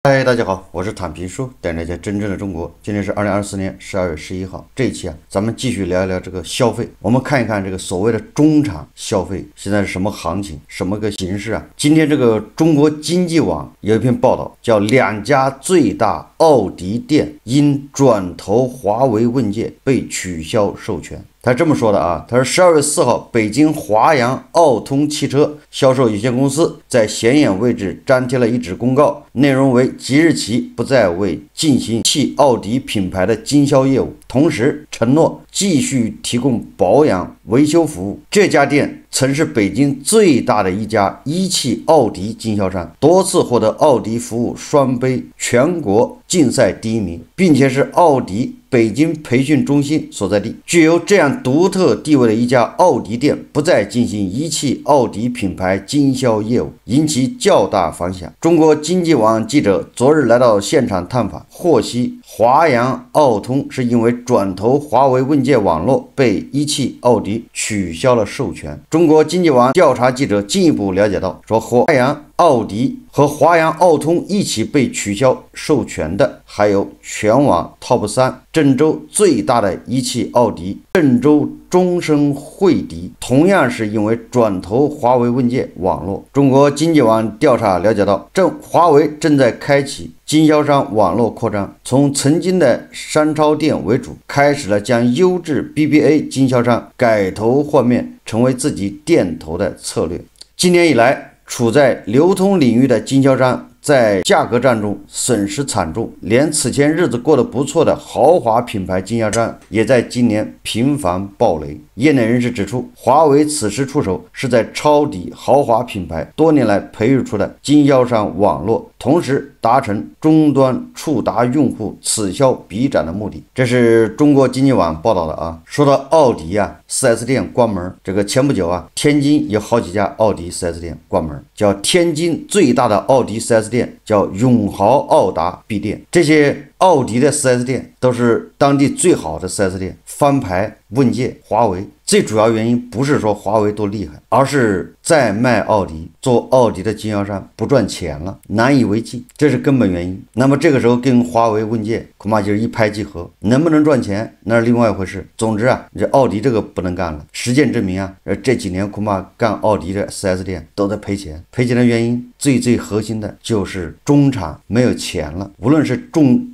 嗨，大家好，我是坦平叔，带大家真正的中国。今天是2024年12月11号，这一期咱们继续聊一聊这个消费。我们看一看这个所谓的中产消费现在是什么行情，什么个形势啊？今天这个中国经济网有一篇报道，叫两家最大奥迪店因转投华为问界被取消授权。他这么说的啊，他说12月4号，北京华阳奥通汽车销售有限公司在显眼位置粘贴了一纸公告，内容为即日起不再为进行汽奥迪品牌的经销业务，同时承诺继续提供保养维修服务。这家店曾是北京最大的一家一汽奥迪经销商，多次获得奥迪服务双杯全国竞赛第一名，并且是奥迪北京培训中心所在地。具有这样独特地位的一家奥迪店不再进行一汽奥迪品牌经销业务，引起较大反响。中国经济网记者昨日来到现场探访，获悉华阳奥通是因为转投华为问界网络被一汽奥迪取消了授权。中国经济网调查记者进一步了解到，说华阳奥迪和华阳奥通一起被取消授权的还有全网 TOP3 郑州最大的一汽奥迪郑州中升惠迪，同样是因为转投华为问界网络。中国经济网调查了解到，华为正在开启经销商网络扩张，从曾经的商超店为主，开始了将优质 BBA 经销商改头换面，成为自己店头的策略。今年以来，处在流通领域的经销商在价格战中损失惨重，连此前日子过得不错的豪华品牌经销商也在今年频繁暴雷。业内人士指出，华为此时出手是在抄底豪华品牌多年来培育出的经销商网络，同时达成终端触达用户此消彼长的目的。这是中国经济网报道的啊。说到奥迪4S 店关门，这个前不久天津有好几家奥迪 4S 店关门，叫天津最大的奥迪 4S 店叫永豪奥达 B 店。这些奥迪的 4S 店都是当地最好的 4S 店，翻牌问界华为。最主要原因不是说华为多厉害，而是在卖奥迪做奥迪的经销商不赚钱了，难以为继，这是根本原因。那么这个时候跟华为问界恐怕就是一拍即合，能不能赚钱那是另外一回事。总之这奥迪这个不能干了。实践证明这几年恐怕干奥迪的 4S 店都在赔钱。赔钱的原因最核心的就是中产没有钱了。无论是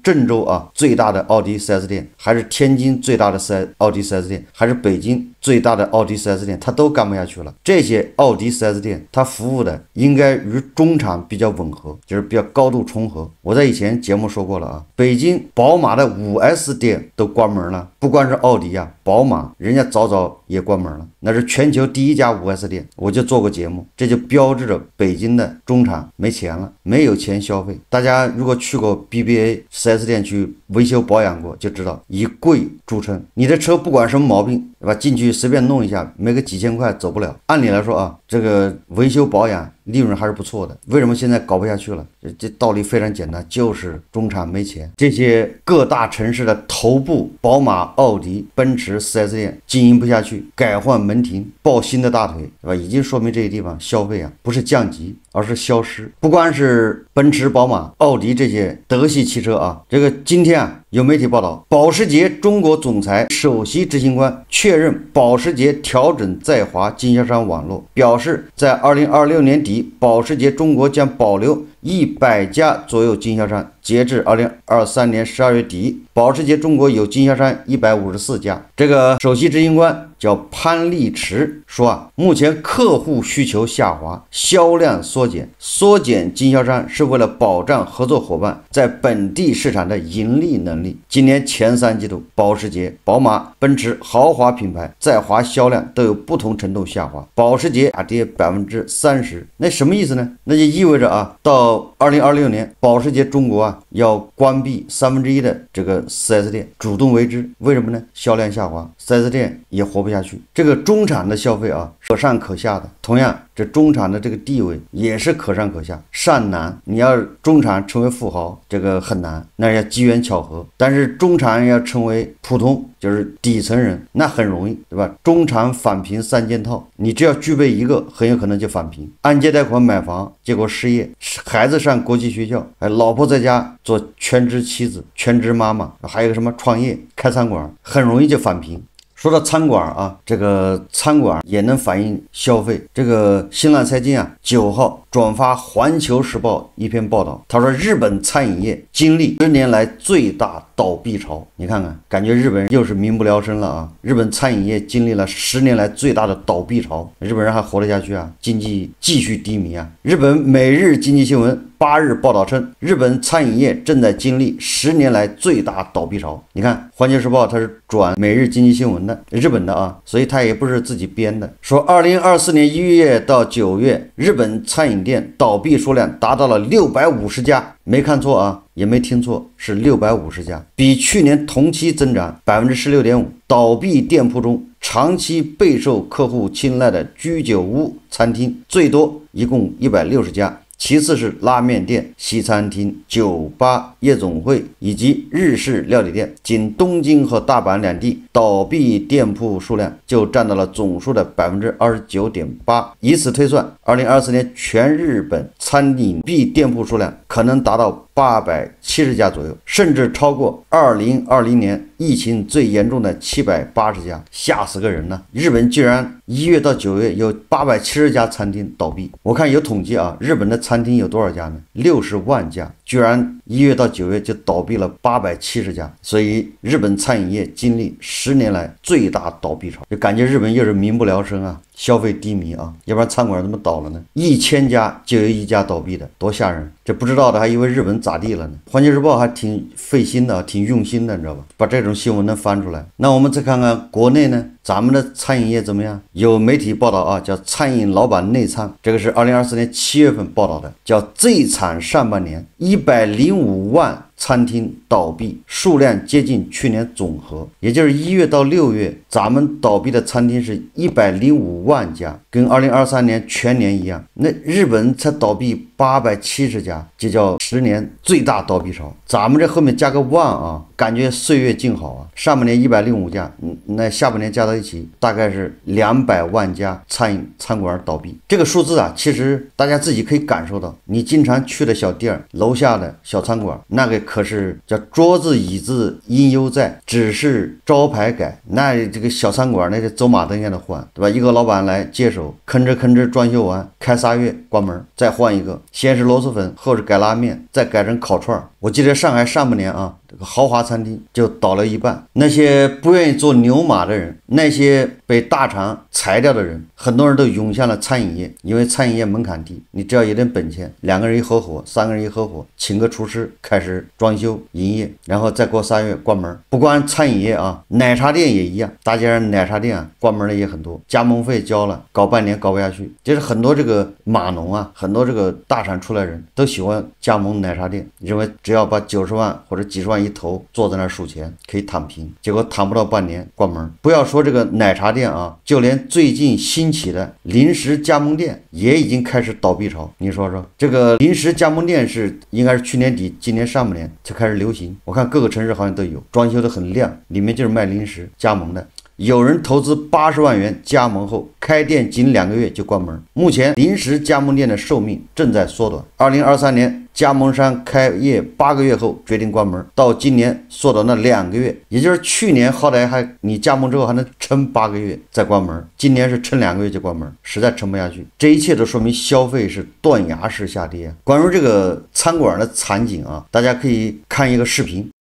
郑州最大的奥迪 4S 店，还是天津最大的奥迪 4S 店，还是北京最大的奥迪 4S 店，它都干不下去了。这些奥迪 4S 店它服务的应该与中产比较吻合，就是比较高度重合。我在以前节目说过了北京宝马的 5S 店都关门了，不光是奥迪宝马人家早也关门了，那是全球第一家 5S 店，我就做过节目。这就标志着北京的中产没钱了，没有钱消费。大家如果去过 BBA 4S 店去维修保养过，就知道以贵著称，你的车不管什么毛病进去随便弄一下，没个几千块走不了。按理来说这个维修保养利润还是不错的，为什么现在搞不下去了？这道理非常简单，就是中产没钱。这些各大城市的头部宝马、奥迪、奔驰 4S 店经营不下去，改换门庭，抱新的大腿，已经说明这些地方消费不是降级，而是消失。不光是奔驰、宝马、奥迪这些德系汽车这个今天有媒体报道，保时捷中国总裁首席执行官确认保时捷调整在华经销商网络，表示在2026年底，保时捷中国将保留100家左右经销商。截至2023年12月底，保时捷中国有经销商154家。这个首席执行官叫潘立池说目前客户需求下滑，销量缩减经销商是为了保障合作伙伴在本地市场的盈利能力。今年前3季度，保时捷、宝马、奔驰豪华品牌在华销量都有不同程度下滑，保时捷下跌30%。那什么意思呢？那就意味着到2026年，保时捷中国要关闭1/3的这个 4S 店，主动为之。为什么呢？销量下滑， 4S 店也活不下去。这个中产的消费可上可下的。同样，这中产的这个地位也是可上可下，善难。你要中产成为富豪，这个很难，那要机缘巧合。但是中产要成为普通，就是底层人，那很容易，对吧？中产返贫三件套，你只要具备一个，很有可能就返贫。按揭贷款买房，结果失业，孩子上国际学校，老婆在家做全职妻子、全职妈妈，还有个什么创业、开餐馆，很容易就返贫。说到餐馆啊，这个餐馆也能反映消费。这个新浪财经啊，9号转发《环球时报》一篇报道，他说日本餐饮业经历10年来最大倒闭潮。你看看，感觉日本又是民不聊生了啊！日本餐饮业经历了10年来最大的倒闭潮，日本人还活得下去啊？经济继续低迷啊！日本每日经济新闻8日报道称，日本餐饮业正在经历10年来最大倒闭潮。你看，《环球时报》它是转每日经济新闻的，日本的啊，所以它也不是自己编的。说2024年1月到9月，日本餐饮店倒闭数量达到了650家，没看错啊，也没听错，是650家，比去年同期增长16.5%。倒闭店铺中，长期备受客户青睐的居酒屋、餐厅最多，一共160家。其次是拉面店、西餐厅、酒吧、夜总会以及日式料理店。仅东京和大阪两地倒闭店铺数量就占到了总数的29.8%。以此推算，2024年全日本餐饮闭店铺数量可能达到870家左右，甚至超过2020年疫情最严重的780家，吓死个人呢！日本居然1月到9月有870家餐厅倒闭。我看有统计啊，日本的餐厅有多少家呢？60万家，居然1月到9月就倒闭了870家。所以日本餐饮业经历10年来最大倒闭潮，就感觉日本又是民不聊生啊，消费低迷啊，要不然餐馆怎么倒了呢？1000家就有1家倒闭的，多吓人！这不知道的还以为日本咋地了呢。环球时报还挺费心的，挺用心的，你知道吧？把这种新闻能翻出来。那我们再看看国内呢，咱们的餐饮业怎么样？有媒体报道啊，叫餐饮老板内参，这个是2024年7月份报道的，叫最惨上半年105万餐厅倒闭，数量接近去年总和，也就是1月到6月，咱们倒闭的餐厅是105万家，跟2023年全年一样。那日本才倒闭870家，这叫10年最大倒闭潮。咱们这后面加个万啊，感觉岁月静好啊。上半年105家，那下半年加到一起，大概是200万家餐馆倒闭。这个数字啊，其实大家自己可以感受到，你经常去的小店楼下的小餐馆，那个可是叫桌子椅子应犹在，只是招牌改。那这个小餐馆那是走马灯一样的换，对吧？一个老板来接手，吭哧装修完，开3月关门，再换一个，先是螺蛳粉，后是改拉面，再改成烤串。我记得上海上半年啊，这个豪华餐厅就倒了一半。那些不愿意做牛马的人，那些被大厂裁掉的人，很多人都涌向了餐饮业，因为餐饮业门槛低，你只要有点本钱，2个人一合伙，3个人一合伙，请个厨师开始装修营业，然后再过3月关门。不光餐饮业啊，奶茶店也一样，大街上奶茶店啊关门的也很多，加盟费交了，搞半年搞不下去。就是很多这个码农啊，很多这个大厂出来人都喜欢加盟奶茶店，认为只要把90万或者几十万一投，坐在那儿数钱可以躺平，结果躺不到半年关门。不要说这个奶茶店啊，就连最近兴起的零食加盟店也已经开始倒闭潮。你说说，这个零食加盟店是应该是去年底今年上半年才开始流行，我看各个城市好像都有，装修的很亮，里面就是卖零食加盟的。有人投资80万元加盟后，开店仅2个月就关门。目前临时加盟店的寿命正在缩短。2023年加盟商开业8个月后决定关门，到今年缩短了2个月，也就是去年好歹还你加盟之后还能撑8个月再关门，今年是撑2个月就关门，实在撑不下去。这一切都说明消费是断崖式下跌。关于这个餐馆的惨景啊，大家可以看一个视频。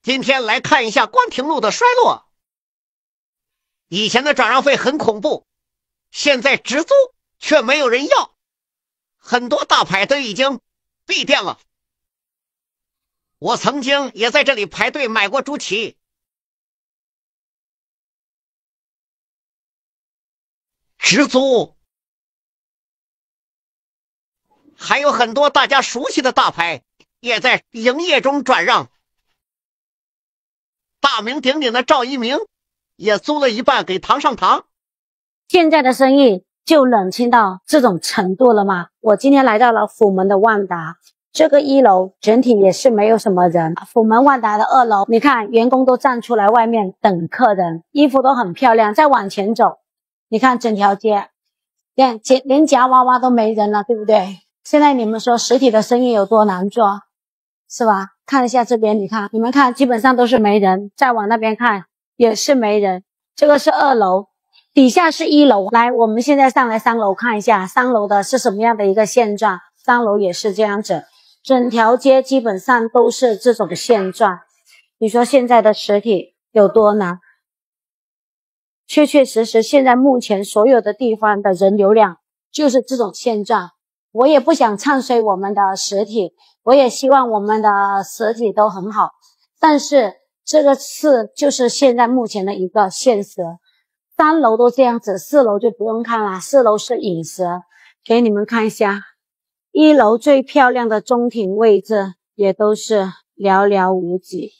今天来看一下关停路的衰落。以前的转让费很恐怖，现在直租却没有人要，很多大牌都已经闭店了。我曾经也在这里排队买过猪蹄。直租还有很多大家熟悉的大牌也在营业中转让。大名鼎鼎的赵一鸣也租了一半给堂上堂。现在的生意就冷清到这种程度了吗？我今天来到了虎门的万达，这个1楼整体也是没有什么人。虎门万达的2楼，你看员工都站出来外面等客人，衣服都很漂亮。再往前走，你看整条街，连夹娃娃都没人了，对不对？现在你们说实体的生意有多难做，是吧？看一下这边，你们看基本上都是没人，再往那边看也是没人。这个是2楼，底下是1楼。来，我们现在上来3楼看一下3楼的是什么样的一个现状。3楼也是这样子，整条街基本上都是这种现状。你说现在的实体有多难？确确实实，现在目前所有的地方的人流量就是这种现状。我也不想唱衰我们的实体，我也希望我们的实体都很好，但是这个就是现在目前的一个现实。3楼都这样子，4楼就不用看了，4楼是饮食。给你们看一下，1楼最漂亮的中庭位置也都是寥寥无几。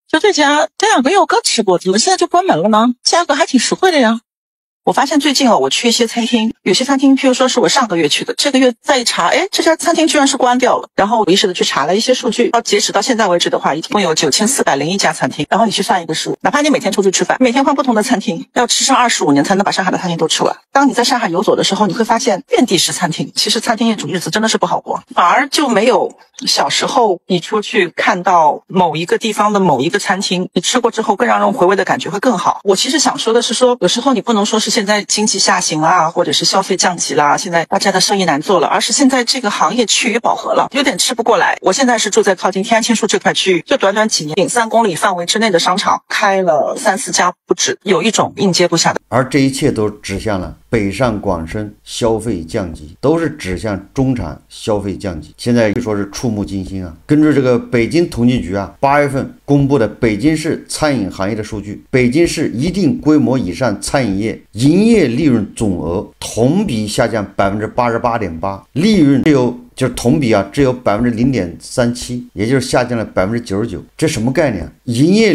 就这家2个月我刚吃过，怎么现在就关门了呢？价格还挺实惠的呀。我发现最近我去一些餐厅，有些餐厅譬如说是我上个月去的，这个月再一查，这家餐厅居然是关掉了。然后我有意识的去查了一些数据，截止到现在为止的话，一共有9401家餐厅。然后你去算一个数，哪怕你每天出去吃饭，每天换不同的餐厅，要吃上25年才能把上海的餐厅都吃完。当你在上海游走的时候，你会发现遍地是餐厅。其实餐厅业主日子真的是不好过，反而就没有小时候你出去看到某一个地方的某一个餐厅，你吃过之后更让人回味的感觉会更好。我其实想说的是说，有时候你不能说是现在经济下行啦，或者是消费降级啦，现在大家的生意难做了，而是现在这个行业趋于饱和了，有点吃不过来。我现在是住在靠近天安千树这块区域，就短短几年，仅3公里范围之内的商场开了3、4家不止，有一种应接不暇的。而这一切都指向了北上广深消费降级，都是指向中产消费降级。现在可以说是触目惊心啊！根据这个北京统计局8月份公布的北京市餐饮行业的数据，北京市一定规模以上餐饮业营业利润总额同比下降88.8%，利润就是同比只有0.37%，也就是下降了99%。这什么概念？营业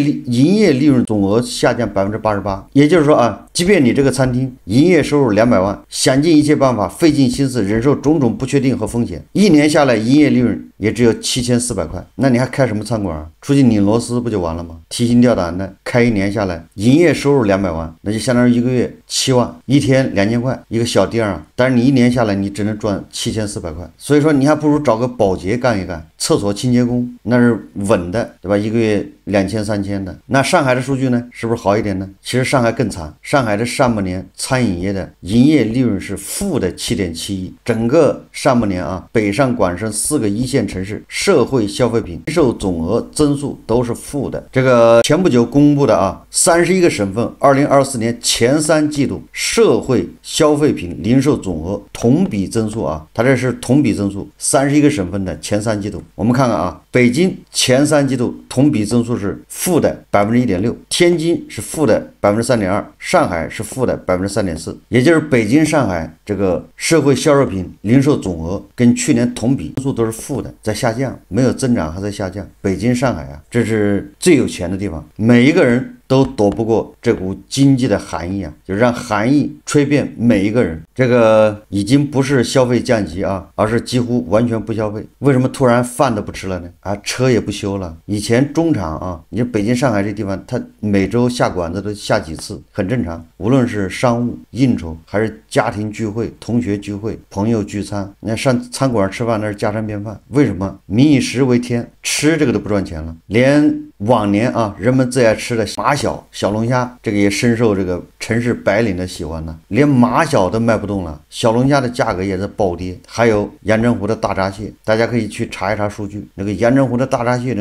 利润总额下降88%，也就是说即便你这个餐厅营业收入200万，想尽一切办法，费尽心思，忍受种种不确定和风险，一年下来营业利润也只有7400块，那你还开什么餐馆？出去拧螺丝不就完了吗？提心吊胆的开1年下来，营业收入200万，那就相当于1个月7万，一天2000块，一个小店但是你1年下来你只能赚7400块，所以说你还不如找个保洁干一干，厕所清洁工那是稳的，对吧？一个月2000、3000的。那上海的数据呢，是不是好一点呢？其实上海更惨，上海的上半年餐饮业的营业利润是负的7.7亿，整个上半年北上广深4个1线城市社会消费品零售总额增速都是负的。这个前不久公布的31个省份2024年前3季度社会消费品零售总额同比增速它这是同比增速，31个省份的前3季度，我们看看北京前3季度同比增速是负的1.6%，天津是负的3.2%，上海是负的3.4%，也就是北京、上海这个社会销售品零售总额跟去年同比增速都是负的，在下降，没有增长，还在下降。北京、上海这是最有钱的地方，每一个人都躲不过这股经济的寒意就让寒意吹遍每一个人。这个已经不是消费降级而是几乎完全不消费。为什么突然饭都不吃了呢？车也不修了。以前中场你说北京、上海这地方，他每周下馆子都下几次，很正常。无论是商务应酬，还是家庭聚会、同学聚会、朋友聚餐，那上餐馆吃饭那是家常便饭。为什么？民以食为天，吃这个都不赚钱了，连往年人们最爱吃的马小龙虾，这个也深受这个城市白领的喜欢呢，连马小都卖不动了，小龙虾的价格也在暴跌。还有阳澄湖的大闸蟹，大家可以去查一查数据，那个阳澄湖的大闸蟹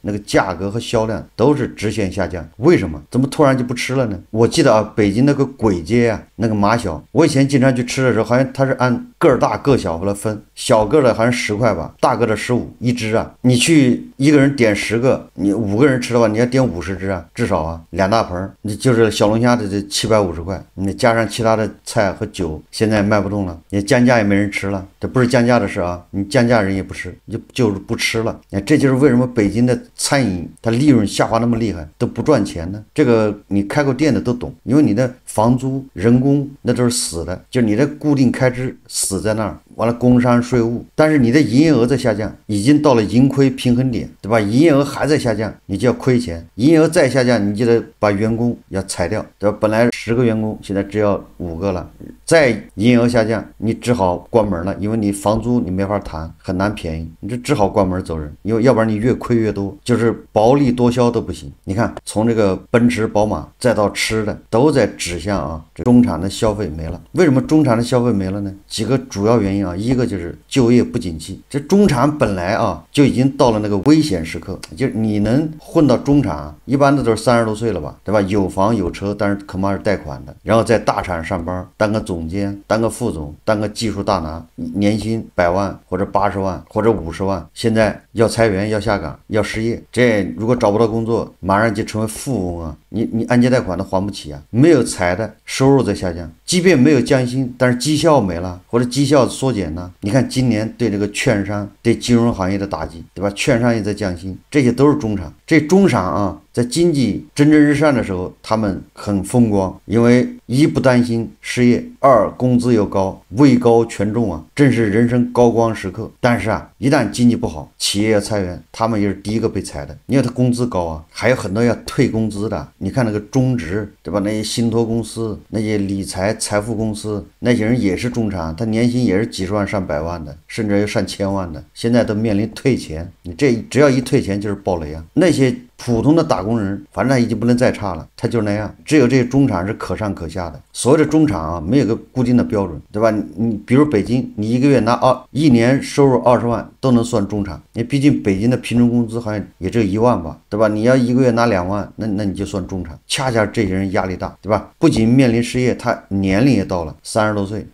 那个价格和销量都是直线下降。为什么？怎么突然就不吃了呢？我记得北京那个簋街那个马小，我以前经常去吃的时候，好像它是按个儿大个小来分，小个的好像10块吧，大个的15一只你去一个人点10个，你5个人吃的话，你要点50只至少2大盆，你就是小龙虾的这750块，你加上其他的菜和酒，现在卖不动了，你降价也没人吃了，这不是降价的事啊，你降价人也不吃，就是不吃了。这就是为什么北京的餐饮它利润下滑那么厉害，都不赚钱呢？这个你开过店的都懂，因为你的房租、人工那都是死的，就是你的固定开支死在那儿。完了，工商税务，但是你的营业额在下降，已经到了盈亏平衡点，对吧？营业额还在下降，你就要亏钱；营业额再下降，你就得把员工要裁掉，对吧？本来10个员工，现在只要5个了。再营业额下降，你只好关门了，因为你房租你没法谈，很难便宜，你就只好关门走人，因为要不然你越亏越多，就是薄利多销都不行。你看，从这个奔驰、宝马再到吃的，都在指向这中产的消费没了。为什么中产的消费没了呢？几个主要原因一个就是就业不景气，这中产本来就已经到了那个危险时刻，就是你能混到中产，一般的都是30多岁了吧，对吧？有房有车，但是恐怕是贷款的，然后在大厂上班，当个总监，当个副总，当个技术大拿，年薪100万或者80万或者50万，现在要裁员，要下岗，要失业，这如果找不到工作，马上就成为富翁你按揭贷款都还不起没有财的收入在下降，即便没有降薪，但是绩效没了或者绩效缩减呢？你看今年对这个券商、对金融行业的打击，对吧？券商也在降薪，这些都是中产。这中产在经济蒸蒸日上的时候，他们很风光，因为一不担心失业，二工资又高，位高权重正是人生高光时刻。但是一旦经济不好，企业要裁员，他们也是第一个被裁的，因为他工资高还有很多要退工资的。你看那个中植，对吧？那些信托公司、那些理财财富公司，那些人也是中产，他年薪也是几十万上百万的，甚至有上千万的，现在都面临退钱。你这只要一退钱就是暴雷那些普通的打工人，反正他已经不能再差了，他就那样。只有这些中产是可上可下的。所谓的中产没有个固定的标准，对吧？你比如北京，你一个月拿一年收入20万都能算中产。你毕竟北京的平均工资好像也只有1万吧，对吧？你要一个月拿2万，那你就算中产。恰恰这些人压力大，对吧？不仅面临失业，他年龄也到了30多岁，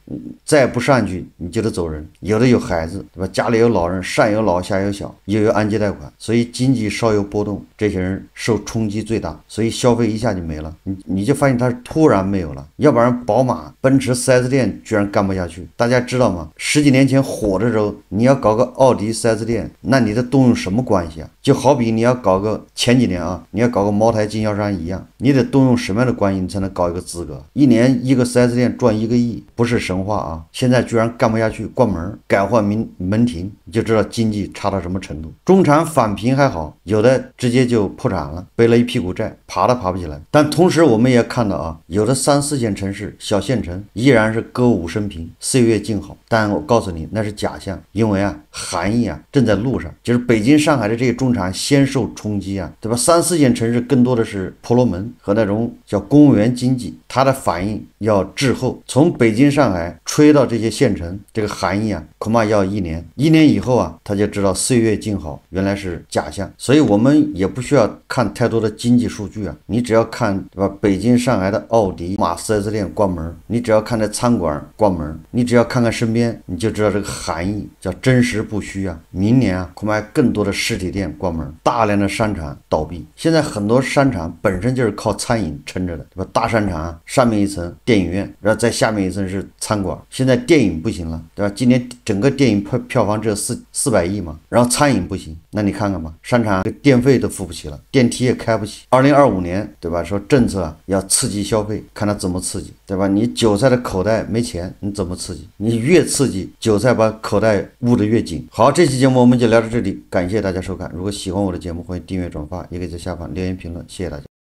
再不上去你就得走人。有的有孩子，对吧？家里有老人，上有老下有小，又有按揭贷款，所以经济稍有波动，这些人受冲击最大，所以消费一下就没了。你就发现它突然没有了，要不然宝马、奔驰 4S 店居然干不下去。大家知道吗？10几年前火的时候，你要搞个奥迪 4S 店，那你得动用什么关系就好比你要搞个前几年你要搞个茅台经销商一样，你得动用什么样的关系你才能搞一个资格？一年一个 4S 店赚1个亿，不是神话现在居然干不下去，关门改换门庭，你就知道经济差到什么程度。中产返贫还好，有的直接就破产了，背了一屁股债，爬都爬不起来。但同时我们也看到有的3、4线城市、小县城依然是歌舞升平，岁月静好。但我告诉你，那是假象，因为含义正在路上。就是北京、上海的这些中产先受冲击对吧？3、4线城市更多的是婆罗门和那种叫公务员经济，它的反应要滞后。从北京、上海吹到这些县城，这个含义恐怕要1年。1年以后他就知道岁月静好原来是假象。所以我们也不需要看太多的经济数据你只要看，对吧？北京、上海的奥迪、马 4S 店关门，你只要看这餐馆关门，你只要看看身边，你就知道这个含义，叫真实不虚明年恐怕更多的实体店关门，大量的商场倒闭。现在很多商场本身就是靠餐饮撑着的，对吧？大商场上面一层电影院，然后再下面一层是餐馆。现在电影不行了，对吧？今年整个电影票房只有400亿嘛，然后餐饮不行，那你看看吧，商场电费都付不起了，电梯也开不起。2025年，对吧？说政策要刺激消费，看它怎么刺激，对吧？你韭菜的口袋没钱，你怎么刺激？你越刺激，韭菜把口袋捂得越紧。好，这期节目我们就聊到这里，感谢大家收看。如果喜欢我的节目，欢迎订阅转发，也可以在下方留言评论，谢谢大家。